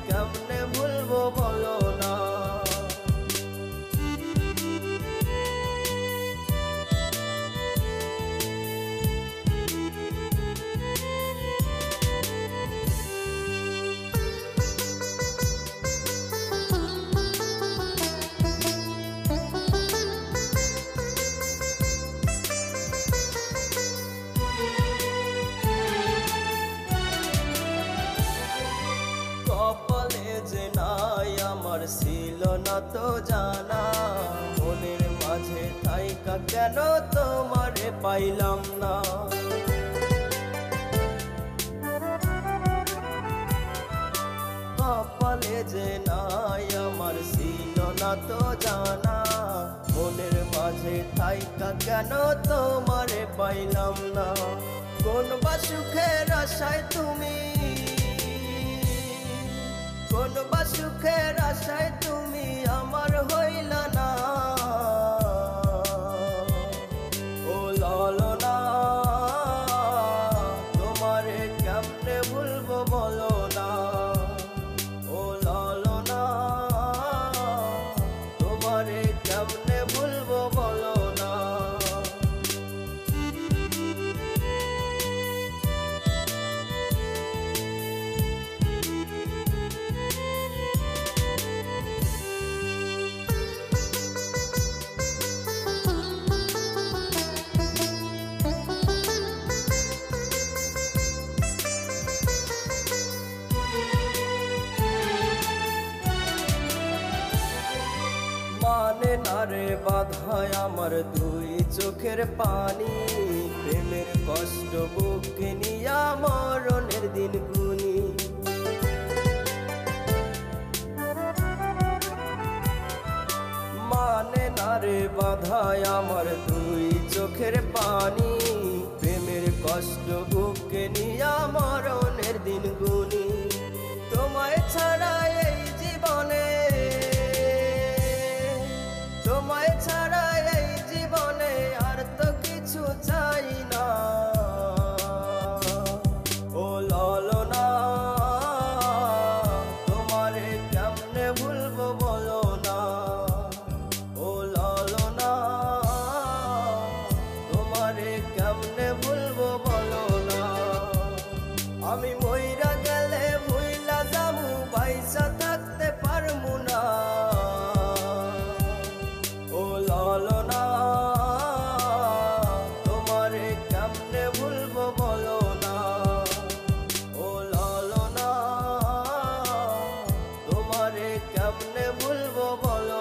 কেমনে ভুলবো বলো না। কপালে যে নাই আমার ছিল না তো জানা, মনের মাঝে থাইকা কেন তোমারে পাইলাম না। কপালে যে নাই আমার ছিল না তো জানা, মনের মাঝে থাইকা কেন তোমারে পাইলাম না। কোন বা সুখের আশায় তুমি, কোন বা সুখের আশায় তুমি আমার হইলা না। ও লালনা তোমারে কেমনে ভুলবো বলো না। ও লালনা তোমারে কেমনে ভুলবো বলো না। মানে না রে বাধায় আমার দুই চোখের পানি, প্রেমের কষ্ট বুকে নিয়া মরণের দিন গুনি। মানে না রে বাধায় আমার দুই চোখের পানি, প্রেমের কষ্ট বুকে নিয়া মরণের দিন গুনি। তোমায় ছাড়া এই জীবনে, তোমায় ছাড়া এই জীবনে আর তো কিছু চাই না। ও লালনা তোমারে কেমনে ভুলবো বলো না। ও লালনা তোমারে কেমনে ভুলবো বলো না। আমি মইরা গেলে ভুইলা যামু, পয়সা থাকতে পারমু না। ও লালনা তোমারে কেমনে ভুলবো বলো না। ও লালনা তোমারে কেমনে ভুলবো বলো